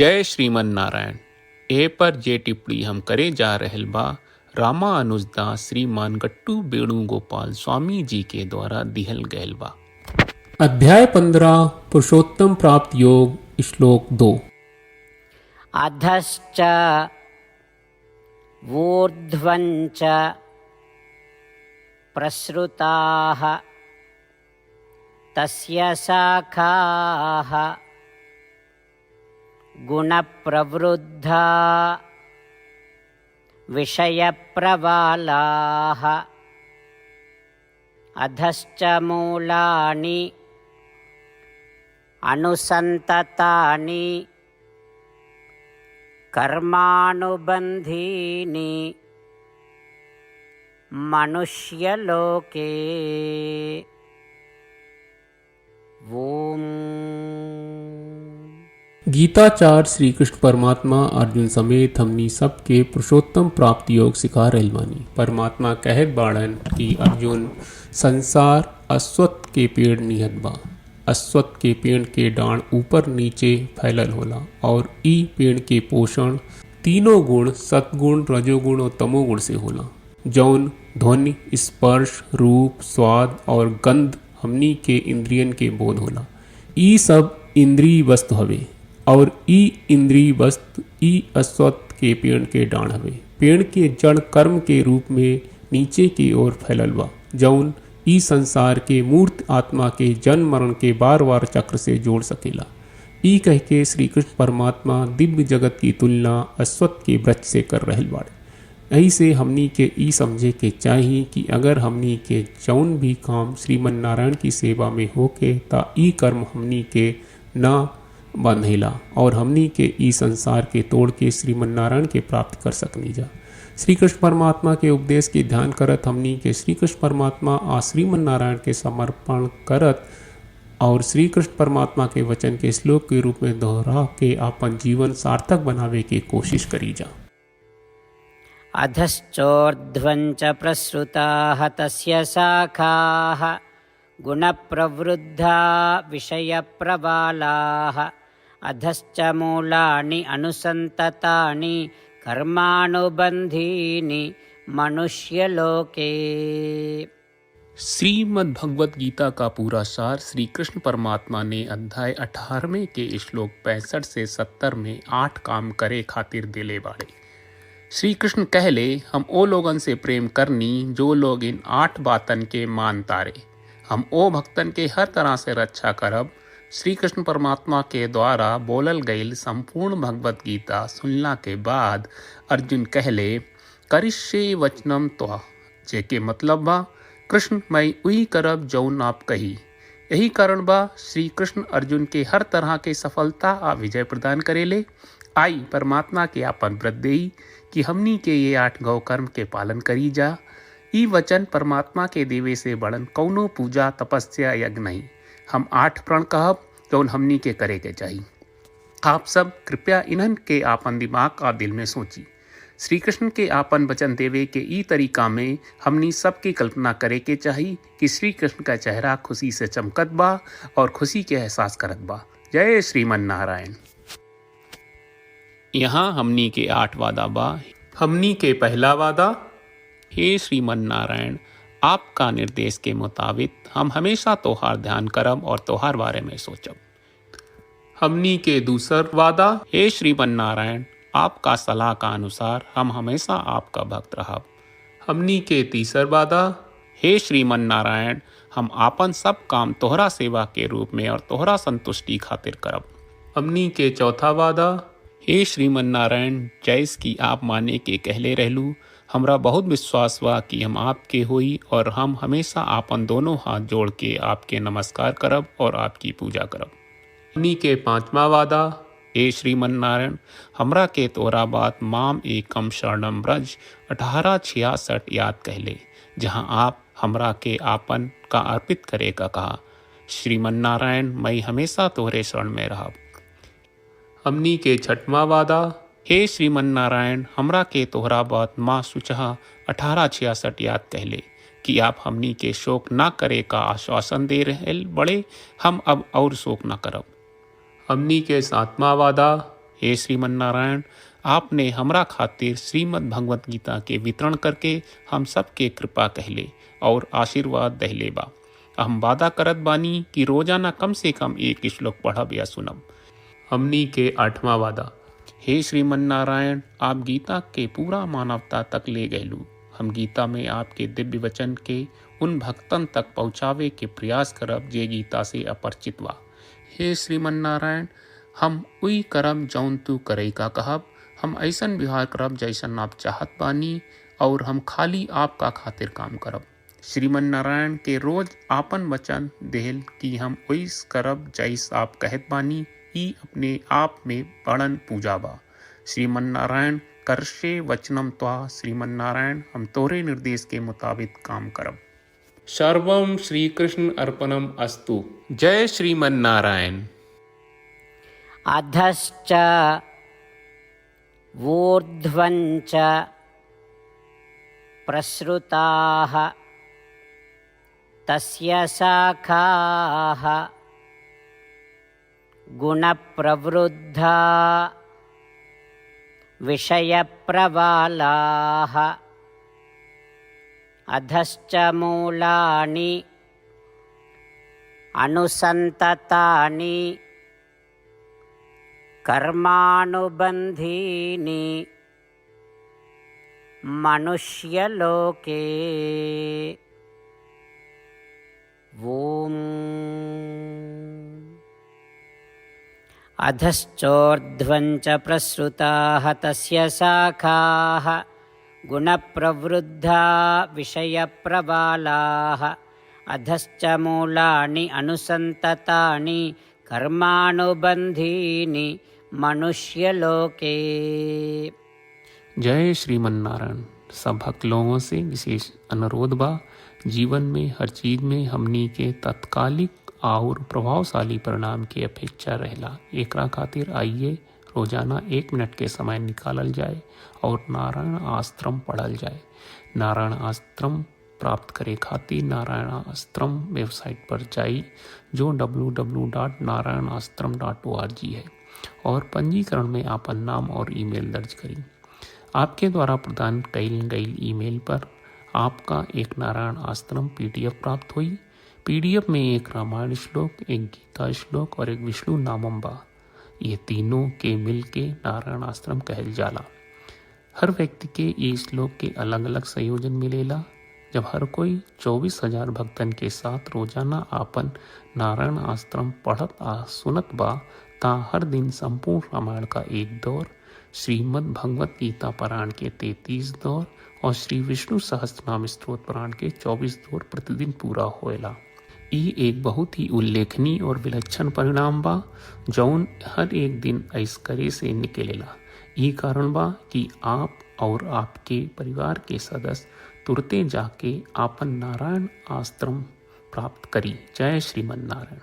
जय श्रीमन नारायण। ए पर जे टिप्पणी हम करे जा रहल बा रामानुजदास श्रीमान गट्टू वेणुगोपाल स्वामी जी के द्वारा दिहल गयल बा। अध्याय 15 पुरुषोत्तम प्राप्त योग श्लोक 2। अधश्च ऊर्ध्वञ्च प्रसृताः तस्य शाखाः गुणप्रवृद्धा विषयप्रवालाः अधश्च मूलानि अनुसन्ततानि कर्मानुबन्धीनि मनुष्यलोके। ओम। गीताचार्य श्री कृष्ण परमात्मा अर्जुन समेत हमनी सबके पुरुषोत्तम प्राप्त योग सिखा रहल बानी। परमात्मा कहत बाड़न कि अर्जुन संसार अश्वत्थ के पेड़ निहत बा। अश्वत्थ के पेड़ के डांड ऊपर नीचे फैलल होला और ई पेड़ के पोषण तीनों गुण सतगुण रजोगुण और तमोगुण से होला, जौन ध्वनि स्पर्श रूप स्वाद और गंध हमनी के इंद्रियन के बोध होला। ई सब इंद्रिय वस्तु हवे और ई इंद्रिय वस्तु ई अश्वत्थ के पेड़ के डांड हवे। पेड़ के जड़ कर्म के रूप में नीचे की ओर फैलल बा, जौन ई संसार के मूर्त आत्मा के जन्म मरण के बार बार चक्र से जोड़ सकेला। ई कह के श्री कृष्ण परमात्मा दिव्य जगत की तुलना अश्वत्थ के वृक्ष से कर रहल बाड़े। यही से हमनी के ई समझे के चाहिए कि अगर हमनी के जौन भी काम श्रीमन नारायण की सेवा में होके ता ई कर्म हमनी के ना बंधेला और हमनी के ई संसार के तोड़ के श्रीमन नारायण के प्राप्त कर सकनी जा। श्री कृष्ण परमात्मा के उपदेश के ध्यान करत हमनी के श्री कृष्ण परमात्मा आ श्रीमन नारायण के समर्पण करत और श्री कृष्ण परमात्मा के वचन के श्लोक के रूप में दोहरा के अपन जीवन सार्थक बनावे की कोशिश करी जा। अधश्चोर्ध्वञ्च प्रसृताः तस्य शाखाः गुणप्रवृद्धा विषयप्रवालाः अधश्च मूलानि अनुसन्ततानि कर्मानुबन्धीनि मनुष्यलोके। श्रीमद् भगवत गीता का पूरा सार श्री कृष्ण परमात्मा ने अध्याय 18वें के श्लोक 65 से 70 में 8 काम करे खातिर दिले बाड़े। श्री कृष्ण कहले हम ओ लोगन से प्रेम करनी जो लोग इन 8 बातन के मान तारे। हम ओ भक्तन के हर तरह से रक्षा करब। श्री कृष्ण परमात्मा के द्वारा बोलल गईल संपूर्ण भगवत गीता सुनला के बाद अर्जुन कहले करिष्ये वचनम त्वा, जेके मतलब बा कृष्ण मैं उही करब जौन आप कही। यही कारण बा श्री कृष्ण अर्जुन के हर तरह के सफलता आ विजय प्रदान करेले। आई परमात्मा के आपन व्रत देई कि हमनी के ये 8 गौ कर्म के पालन करी जा। ई वचन परमात्मा के देवे से बड़न कौनो पूजा तपस्या यज्ञ नहीं। हम 8 प्रण कहब जौन हमनी के करे के चाहिए। आप सब कृपया इन्हन के आपन दिमाग और दिल में सोची। श्री कृष्ण के आपन वचन देवे के ई तरीका में हमनी सबकी कल्पना करे के चाहिए कि श्री कृष्ण का चेहरा खुशी से चमकत बा और खुशी के एहसास करत बा। जय श्रीमन नारायण। यहाँ हमनी के 8 वादा बा। हमनी के पहला वादा, हे श्रीमन नारायण आपका निर्देश के मुताबिक हम हमेशा तोहार ध्यान करब और तोहार बारे में सोचब। हमनी के दूसर वादा, हे श्रीमन नारायण आपका सलाह का अनुसार हम हमेशा आपका भक्त रहब। हमनी के तीसर वादा, हे श्रीमन नारायण हम आपन सब काम तोहरा सेवा के रूप में और तोहरा संतुष्टि खातिर करब। हमनी के चौथा वादा, हे श्रीमन नारायण जैस की आप माने के कहले रहलू, हमरा बहुत विश्वास बा कि हम आपके होई और हम हमेशा आपन दोनों हाथ जोड़ के आपके नमस्कार करब और आपकी पूजा करब। हमनी के 5वां वादा, हे श्रीमन नारायण हमरा के तोरा बात माम एकम शरणम ब्रज 1866 याद कहले, जहां आप हमरा के आपन का अर्पित करे का कहा। श्रीमन नारायण मैं हमेशा तोहरे शरण में रहब। हमनी के 6वां वादा, हे श्रीमन नारायण हमरा के तोहरा बात माँ सुचहा 1866 याद कहले कि आप हमनी के शोक ना करे का आश्वासन दे रहे बड़े, हम अब और शोक ना करब। हमनी के 7वां वादा, हे श्रीमन नारायण, आपने हमरा खातिर श्रीमद् भगवत गीता के वितरण करके हम सबके कृपा कहले और आशीर्वाद दहले बा। हम वादा करत बानी कि रोजाना कम से कम एक श्लोक पढ़ब या सुनब। हमनी के 8वां वादा। हे श्रीमन नारायण, आप गीता के पूरा मानवता तक ले गयलू। हम गीता में आपके दिव्य वचन के उन भक्तन तक पहुँचावे के प्रयास करब जे गीता से अपरिचित बा। हे श्रीमन नारायण, हम उई करब जौन तू करे का कहब। हम ऐसन व्यवहार करब जैसन आप चाहत बानी और हम खाली आपका खातिर काम करब। श्रीमन नारायण के रोज आपन वचन देहल कि हम ओइस करब जैस आप कहत बानी, ई अपने आप में बड़न पूजा बा। श्रीमन नारायण, करशे वचनम त्वा। श्रीमन नारायण, हम तोरे निर्देश के मुताबिक काम करब। सर्वम श्री कृष्ण अर्पणम अस्तु। जय श्रीमन नारायण। अधश्च ऊर्ध्वञ्च प्रसृताः तस्य शाखाः गुणप्रवृद्धा विषयप्रवालाः अधश्च मूलानि अनुसन्ततानि कर्मानुबन्धीनि मनुष्यलोके। ॐ अधश्चोर्ध्वञ्च प्रसृताः तस्य शाखाः गुणप्रवृद्धा विषयप्रवालाः अधश्च मूलानि अनुसन्ततानि कर्मानुबन्धीनि मनुष्यलोके। जय श्रीमन नारायण। सब भक्त लोगों से विशेष अनुरोध बा, जीवन में हर चीज में हमनी के तत्कालिक और प्रभावशाली परिणाम की अपेक्षा रहेला। एकरा खातिर आइए रोजाना 1 मिनट के समय निकालल जाए और नारायण आश्रम पढ़ल जाए। नारायण आश्रम प्राप्त करे खातिर नारायण आश्रम वेबसाइट पर जाई जो www.narayanashram.org है और पंजीकरण में आपन नाम और ईमेल दर्ज करी। आपके द्वारा प्रदान कईल गई ईमेल पर आपका एक नारायण आश्रम PDF प्राप्त हुई। PDF में एक रामायण श्लोक, एक गीता श्लोक और एक विष्णु नामम बा। ये तीनों के मिल के नारायण आश्रम कहल जाला। हर व्यक्ति के ये श्लोक के अलग अलग संयोजन मिलेला। जब हर कोई 24,000 भक्तन के साथ रोजाना आपन नारायण आश्रम पढ़त आ सुनत बा ता हर दिन संपूर्ण रामायण का 1 दौर, श्रीमद् भगवत गीता पारायण के 33 दौर और श्री विष्णु सहस्त्रनाम स्तोत्र पारायण के 24 दौर प्रतिदिन पूरा होएला। ई एक बहुत ही उल्लेखनीय और विलक्षण परिणाम बा जौन हर एक दिन ऐस करे से निकलेला। ई कारण बा कि आप और आपके परिवार के सदस्य तुरते जाके आपन नारायण आश्रम प्राप्त करी। जय श्रीमन नारायण।